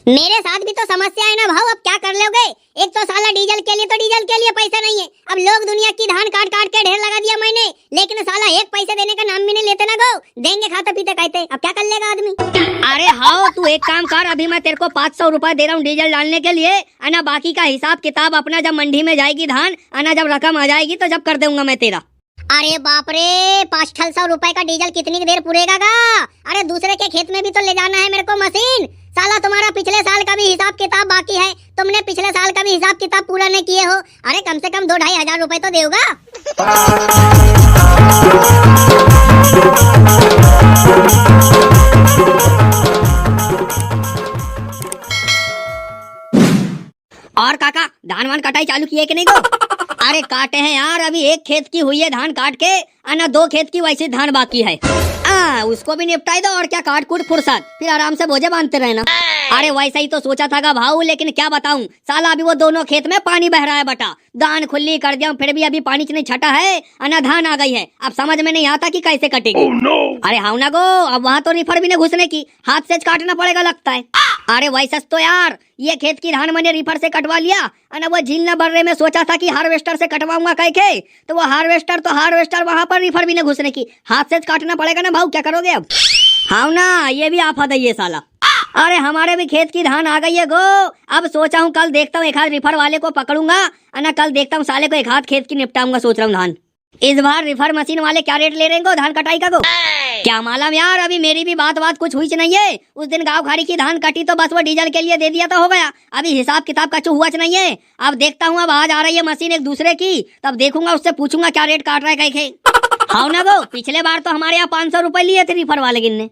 मेरे साथ भी तो समस्या है ना भाव, अब क्या कर लोगे। एक तो साला डीजल के लिए पैसा नहीं है। अब लोग दुनिया की धान काट काट के ढेर लगा दिया मैंने, लेकिन साला एक पैसे देने का नाम भी नहीं लेते ना गो। देंगे खाते पीते कहते, अब क्या कर लेगा आदमी। अरे हाँ, तू एक काम कर, अभी मैं तेरे को 500 रुपए दे रहा हूँ डीजल डालने के लिए, अना बाकी का हिसाब किताब अपना जब मंडी में जाएगी धान, अना जब रकम आ जाएगी तो जब कर दूंगा मैं तेरा। अरे बाप रे, 500 रुपए का डीजल कितनी देर पुरेगा गा। अरे दूसरे के खेत में भी तो ले जाना है मेरे को मशीन। साला तुम्हारा पिछले साल का भी हिसाब किताब बाकी है, तुमने पिछले साल का भी हिसाब किताब पूरा नहीं किए हो। अरे कम से कम 2-2.5 हजार रुपए तो देगा। और काका, धान वान कटाई चालू किए कि नहीं गो? अरे काटे हैं यार, अभी एक खेत की हुई है धान काट के, अना 2 खेत की वैसे धान बाकी है। उसको भी निपटाई दो और क्या, काट कूट फुर्सत, फिर आराम से बोझे बांधते रहना। अरे वैसा ही तो सोचा था भाऊ, लेकिन क्या बताऊं साला, अभी वो दोनों खेत में पानी बह रहा है बटा। दान खुली कर दिया फिर भी अभी पानी नहीं छटा है, अना धान आ गई है। अब समझ में नहीं आता कि कैसे कटेगी। अरे हाँ ना गो, अब वहाँ तो रिफर भी नहीं घुसने की, हाथ से काटना पड़ेगा लगता है। अरे वैसा तो यार, ये खेत की धान मैंने रिफर से कटवा लिया, अना वो झील न भरने में सोचा था कि हार्वेस्टर से कटवाऊंगा कह के, तो वो हार्वेस्टर वहाँ पर रिफर भी नहीं घुसने की, हाथ से काटना पड़ेगा ना भाऊ, क्या करोगे अब। हाँ ना, ये भी आफत है ये साला। अरे हमारे भी खेत की धान आ गई है गो। अब सोचा हूँ कल देखता हूँ एक हाथ रिफर वाले को पकड़ूंगा, अना कल देखता हूँ साले को एक हाथ खेत की निपटाऊंगा, सोच रहा हूँ धान। इस बार रिफर मशीन वाले क्या रेट ले रहे हैं धान कटाई का गो? क्या मालूम यार, अभी मेरी भी बात कुछ हुई नहीं है। उस दिन गाँव खाड़ी की धान कटी तो बस वो डीजल के लिए दे दिया तो हो गया, अभी हिसाब किताब का हुआ नहीं है। अब देखता हूँ, अब आज आ रही है मशीन एक दूसरे की, तब देखूंगा, उससे पूछूंगा क्या रेट काट रहा है कहीं। हाँ ना गो, पिछले बार तो हमारे यहाँ 500 रुपए लिए थे रिफर वाले गिनने।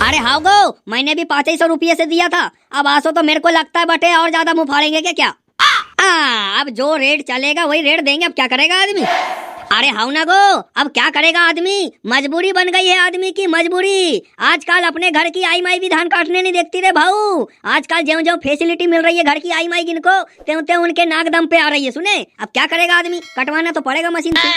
अरे हाँ गो, मैंने भी 500 रुपये से दिया था। अब आसो तो मेरे को लगता है बटे और ज्यादा मुँह फाड़ेंगे क्या। अब जो रेट चलेगा वही रेट देंगे, अब क्या करेगा आदमी। अरे हाँ ना गो, अब क्या करेगा आदमी, मजबूरी बन गई है आदमी की, मजबूरी। आजकल अपने घर की आई माई भी धान काटने नहीं देखती रे भाऊ। आजकल जो जो फैसिलिटी मिल रही है घर की आई माई जिनको, त्यों उनके नाक दम पे आ रही है। सुने, अब क्या करेगा आदमी, कटवाना तो पड़ेगा मशीन से।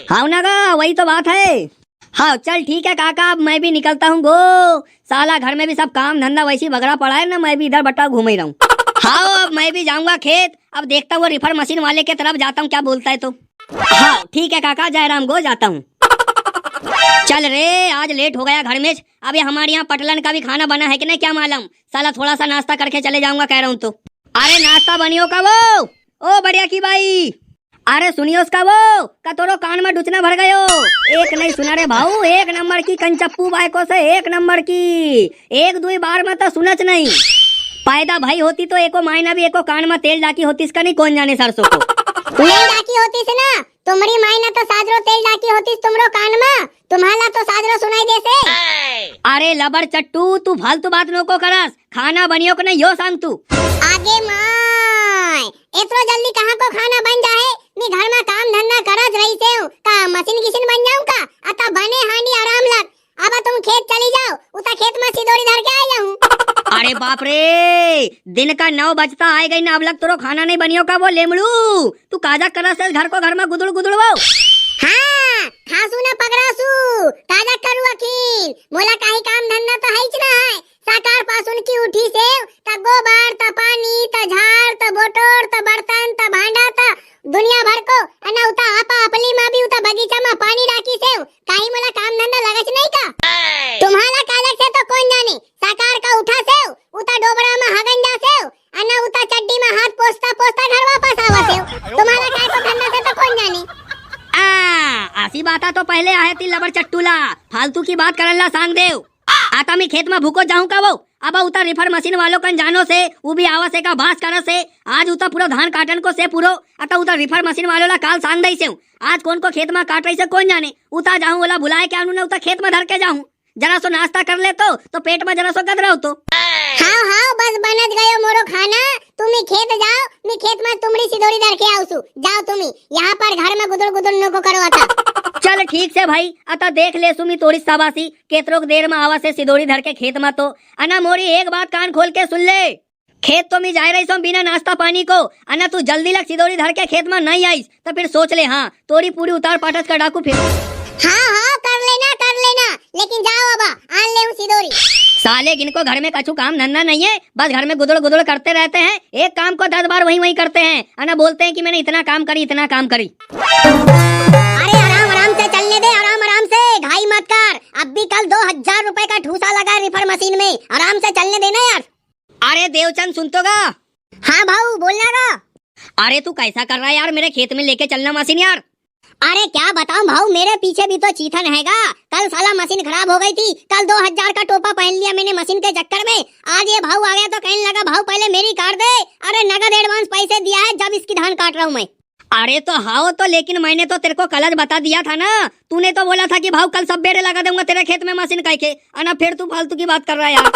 हाँ ना गो, वही तो बात है। हाँ चल ठीक है काका, अब मैं भी निकलता हूँ गो। साला घर में भी सब काम धंधा वैसी बगड़ा पड़ा है ना, मैं भी इधर बटा घूम ही रहा हूँ। हाँ अब मैं भी जाऊंगा खेत, अब देखता हूँ रिफर मशीन वाले के तरफ जाता हूँ, क्या बोलता है तो। हाँ ठीक है काका, जयराम गो, जाता हूँ। चल रे, आज लेट हो गया घर में। अभी हमारे यहाँ पटलन का भी खाना बना है कि नहीं क्या मालूम, साला थोड़ा सा नाश्ता करके चले जाऊंगा कह रहा हूँ तो। अरे नाश्ता बनियो का वो, ओ बढ़िया की भाई। अरे सुनियो उसका वो, कतोरो कान में डुचना भर गयो। एक नहीं सुना रे भाऊ, 1 नंबर की कंचप्पू बायको से 1 नंबर की, 1-2 बार में तो सुनच नहीं। पैदा भाई होती तो एको मायना भी एको कान में तेल डाकी होती, इसका नहीं कौन जाने सरसों को। नहीं डाकी होती से ना, तुम्हारी मायना तो साजरो तेल डाकी होती तुमरो कान में, तुम्हाला तो साजरो सुनाई देसे। अरे लबर चट्टू, तू फालतू बात नो को करस, खाना बनियो को नहीं यो सांग तू। आगे माय, इतना जल्दी कहाँ को खाना बन जाए, मैं घर में काम धंधा करत रही से हूँ, का मशीन किशन बन जाऊँ का, अता बने हांडी आराम लग। अब तुम खेत चली जाओ, उता खेत में सिदोरी धर के आ जाऊँ। अरे बाप रे, दिन का 9 बजता आए गई ना, अब लग तो खाना नहीं बनियो का वो लेमड़ू, तू काजा करस घर को घर में गुदड़ गुदड़ वो। हाँ खासू ना पगरासू, काजा करू अखिल, मोला काही काम धंधा तो है ना है। साकार पासुन की उठी से त गोबर त पानी त झाड़ त बोटोर त बर्तन त भांडा त दुनिया भर को अना उता आपा अपली मां भी उता बगीचा में पानी डाकी से काही मोला काम धंधा लगच नहीं का। तुम्हारा कालक से तो कौन जाने, साकार का उठा से उता डोबरा में हगन जा से अना उता चड्डी में हाथ पोछता पोछता घर वापस आवा से, तुम्हारा काय को धंधा से तो कौन जाने। आसी बाता तो पहले आए थी लबर चट्टूला, फालतू की बात करल्ला सांग देव। आता मैं खेत में भूको जाऊं का वो, अब उता रिफर मशीन वालों कन जानो से, वो भी आवा से का भास कर से, आज उता पूरा धान काटन को से पूरो, अता उता रिफर मशीन वालों ला काल सांग दई से, आज कौन को खेत में काट रही से कौन जाने। उता जाऊं वाला बुलाए के आनू ने उता खेत में धर के जाऊं, जरा सो नाश्ता कर ले तो पेट में जरा सो गदराओ तो। हाँ हाँ बस बनत गयो मोरो खाना, तुम्ही खेत जाओ, मैं खेत में तुमरी सिदोरी धर के आऊसु, जाओ तुम्ही, यहाँ पर घर में गुदड़ गुदड़ नो को करो आता। चल ठीक से भाई, अता देख ले सुमी तोड़ी शाबाशी, केतरोक देर में आवा से सिदोरी धर के खेत में तो। अना मोरी एक बात कान खोल के सुन ले, खेत तो मैं जा रही सो बिना नाश्ता पानी को, अना तू जल्दी लग सिदोरी धर के खेत में नहीं आईस तो फिर सोच ले, हाँ तोरी पूरी उतार पाटस का डाकू फिर। हाँ हाँ कर लेना, लेकिन जाओ अबा आन ले हूँ सिदोरी। साले जिनको घर में कछु काम धंधा नहीं है, बस घर में गुदड़ गुदड़ करते रहते हैं, एक काम को 10 बार वही वही करते हैं, अना बोलते हैं कि मैंने इतना काम करी इतना काम करी। अरे आराम आराम से चलने दे, आराम आराम से, घाई मत कर। अब भी कल 2000 रुपए का ठूसा लगा रिफर मशीन में, आराम से चलने देना यार। अरे देवचंद सुन तो गा। हाँ भाऊ बोलना गा। अरे तू कैसा कर रहा है यार, मेरे खेत में लेके चलना मशीन यार। अरे क्या बताऊं भाऊ, मेरे पीछे भी तो चीथन हैगा। कल साला मशीन खराब हो गई थी, कल 2000 का टोपा पहन लिया मैंने मशीन के चक्कर में। आज ये भाऊ आ गया तो कहने लगा भाऊ पहले मेरी काट दे। अरे नगद एडवांस पैसे दिया है जब इसकी धान काट रहा हूँ मैं। अरे तो हाँ तो, लेकिन मैंने तो तेरे को कल ज बता दिया था ना, तूने तो बोला था कि भाऊ कल सब बेड़े लगा दूंगा तेरे खेत में मशीन कह के, अना फिर तू फालतू की बात कर रहा है यार।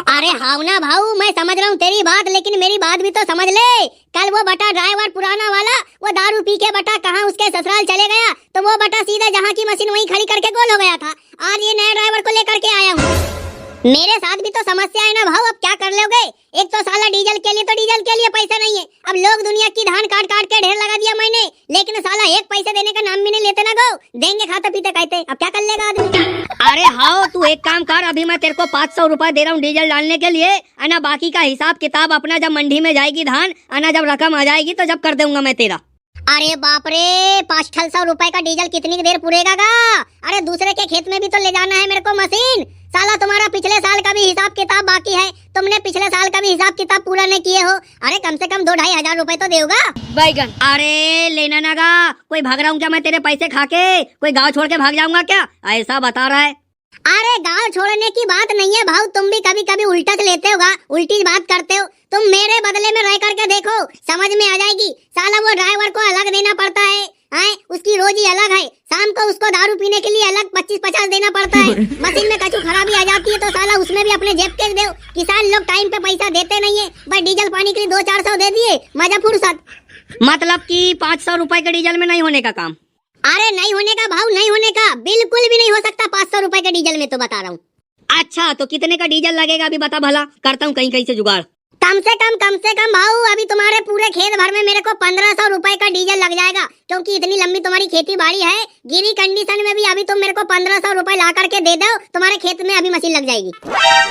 अरे हाउ ना भाऊ, मैं समझ रहा हूँ तेरी बात, लेकिन मेरी बात भी तो समझ ले। कल वो बटा ड्राइवर पुराना वाला, वो दारू पी के बटा कहाँ उसके ससुराल चले गया, तो वो बटा सीधा जहाँ की मशीन वहीं खड़ी करके गोल हो गया था। आज ये नया ड्राइवर को लेकर के आया हूँ। मेरे साथ भी तो समस्या है ना भाऊ, अब क्या कर लोगे। एक तो साला डीजल के लिए तो डीजल के लिए पैसा नहीं है, अब लोग दुनिया की धान काट काट के ढेर लगा दिया मैंने, लेकिन साला एक पैसे देने का नाम भी नहीं लेते ना गो। देंगे खाते पीते कहते, अब क्या कर लेगा आदमी। अरे हाँ तू एक काम कर, अभी मैं तेरे को 500 रुपए दे रहा हूँ डीजल डालने के लिए, अना बाकी का हिसाब किताब अपना जब मंडी में जाएगी धान, अना जब रकम आ जाएगी तो जब कर दूंगा मैं तेरा। अरे बाप रे, 500 रुपए का डीजल कितनी देर पुरेगा गा। अरे दूसरे के खेत में भी तो ले जाना है मेरे को मशीन। साला तुम्हारा पिछले साल का भी हिसाब किताब बाकी है, तुमने पिछले साल का भी हिसाब किताब पूरा नहीं किए हो। अरे कम से कम 2-2.5 हजार रुपए तो देगा बैगन। अरे लेना ना गा, कोई भाग रहा हूँ क्या मैं तेरे पैसे खा के, कोई गाँव छोड़ के भाग जाऊंगा क्या, ऐसा बता रहा है। अरे गांव छोड़ने की बात नहीं है भाऊ, तुम भी कभी कभी उल्टा लेते होगा, उल्टी बात करते हो। तुम मेरे बदले में रह करके देखो, समझ में आ जाएगी। साला वो ड्राइवर को अलग देना पड़ता है, उसकी रोजी अलग है, शाम को उसको दारू पीने के लिए अलग 25-50 देना पड़ता है। मशीन में कछु खराबी आ जाती है तो साला उसमें भी अपने जेब के दो। किसान लोग टाइम पे पैसा देते नहीं है, बस डीजल पानी के लिए 200-400 दे दिए, मजा फुर्सत। मतलब कि 500 रुपए के डीजल में नहीं होने का काम। अरे नहीं होने का भाऊ, नहीं होने का, बिल्कुल भी नहीं हो सकता 500 रुपए के डीजल में, तो बता रहा हूँ। अच्छा तो कितने का डीजल लगेगा अभी बता भला, करता हूँ कहीं कहीं से जुगाड़। कम से कम भाऊ अभी तुम्हारे पूरे खेत भर में मेरे को 1500 रुपए का डीजल लग जाएगा, क्योंकि इतनी लंबी तुम्हारी खेती बाड़ी है। गिरी कंडीशन में भी अभी तुम मेरे को 1500 रुपए ला करके दे दो, तुम्हारे खेत में अभी मशीन लग जाएगी।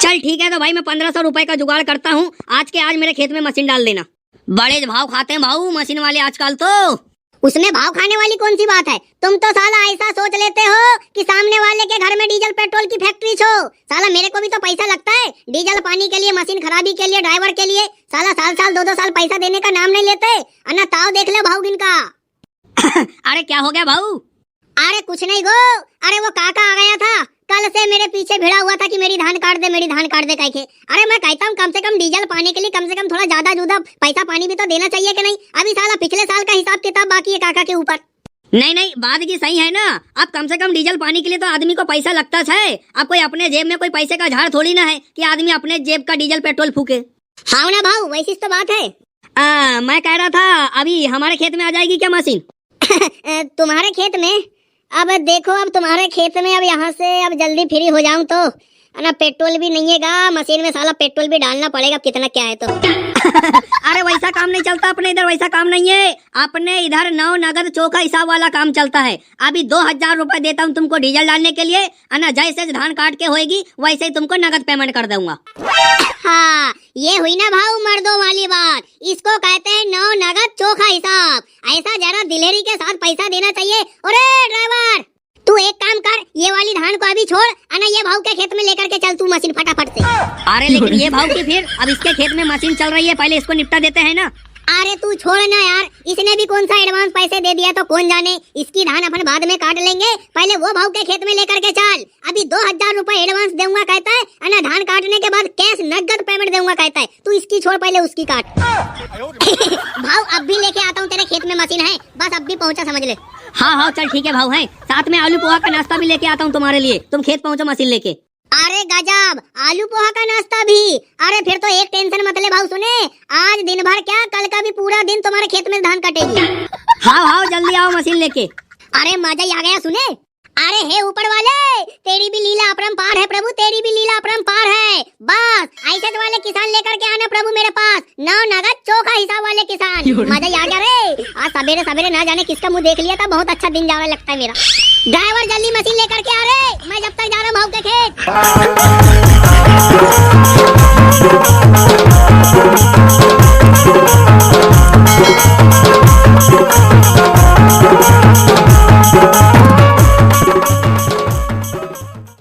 चल ठीक है, तो भाई मैं 1500 रुपए का जुगाड़ करता हूँ, आज के आज मेरे खेत में मशीन डाल देना। बड़े भाव खाते हैं भाऊ मशीन वाले आजकल तो। उसमें भाव खाने वाली कौन सी बात है, तुम तो साला ऐसा सोच लेते हो कि सामने वाले के घर में डीजल पेट्रोल की फैक्ट्री छो। साला मेरे को भी तो पैसा लगता है, डीजल पानी के लिए, मशीन खराबी के लिए, ड्राइवर के लिए। साला साल 2-2 साल पैसा देने का नाम नहीं लेते। अन्ना ताव देख ले भाऊ इनका। अरे क्या हो गया भाऊ। अरे कुछ नहीं गो, अरे वो काका आ गया था, कल से मेरे पीछे भिड़ा हुआ था कि मेरी धान काट दे, मेरी धान काट दे कह के। अरे मैं कहता हूँ कम से कम डीजल पाने के लिए कम से कम थोड़ा ज्यादा जुदा पैसा पानी भी तो देना चाहिए कि नहीं। अभी साला पिछले साल का हिसाब किताब बाकी है काका के ऊपर। नहीं बात की सही है ना, अब कम से कम डीजल पानी के लिए तो आदमी को पैसा लगता है। अब कोई अपने जेब में कोई पैसे का झाड़ थोड़ी ना है कि आदमी अपने जेब का डीजल पेट्रोल फूके। हाँ ना भाऊ, वैसी तो बात है। मैं कह रहा था अभी हमारे खेत में आ जाएगी क्या मशीन। तुम्हारे खेत में? अब देखो, अब तुम्हारे खेत में अब यहाँ से अब जल्दी फ्री हो जाऊं तो ना, पेट्रोल भी नहीं है गा मशीन में, साला पेट्रोल भी डालना पड़ेगा, कितना क्या है तो। अरे वैसा काम नहीं चलता अपने इधर, वैसा काम नहीं है अपने इधर। 9 नगद चोखा हिसाब वाला काम चलता है। अभी 2000 रुपए देता हूँ तुमको डीजल डालने के लिए, ना जैसे धान काट के होएगी वैसे ही तुमको नगद पेमेंट कर दूंगा। हाँ ये हुई ना भाऊ मर्दों वाली बात, इसको कहते हैं 9 नगद चोखा हिसाब। ऐसा जरा दिलेरी के साथ पैसा देना चाहिए। अरे ड्राइवर तू एक काम कर, ये वाली धान को अभी छोड़, अना ये भाव के खेत में लेकर के चल तू मशीन फटाफट से। अरे लेकिन ये भाव की फिर, अब इसके खेत में मशीन चल रही है, पहले इसको निपटा देते हैं ना। अरे तू छोड़ ना यार, इसने भी कौन सा एडवांस पैसे दे दिया तो कौन जाने, इसकी धान अपन बाद में काट लेंगे, पहले वो भाव के खेत में लेकर के चल। अभी 2000 रुपए एडवांस दूंगा कहता है, अना धान काटने के बाद कैश नगद पेमेंट दूंगा कहता है। तू इसकी छोड़, पहले उसकी काट। भाव अब भी लेके आता हूँ, तेरे खेत में मशीन है, बस अब भी पहुँचा समझ ले। हाँ चल ठीक है भाव है, साथ में आलू पोहा का नाश्ता भी लेके आता हूँ तुम्हारे लिए, तुम खेत पहुँचो मशीन लेके। अरे गजब, आलू पोहा का नाश्ता भी। अरे फिर तो एक टेंशन मत ले भाऊ, सुने आज दिन भर क्या कल का भी पूरा दिन तुम्हारे खेत में धान कटेगी। हाँ जल्दी आओ मशीन लेके। अरे मजा ही आ गया सुने। अरे हे ऊपर वाले, तेरी भी लीला अपरंपार है प्रभु, तेरी भी लीला अपरंपार है। बस ऐसे वाले किसान लेकर के आना प्रभु मेरे पास, 9 नगद चोखा हिसाब वाले किसान। मजा ही आ गया रे। आज सवेरे सवेरे ना जाने किसका मुंह देख लिया था, बहुत अच्छा दिन जा रहा लगता है मेरा। ड्राइवर जल्दी मशीन लेकर के आ रे, मैं जब तक जा रहा हूँ भाव के खेत।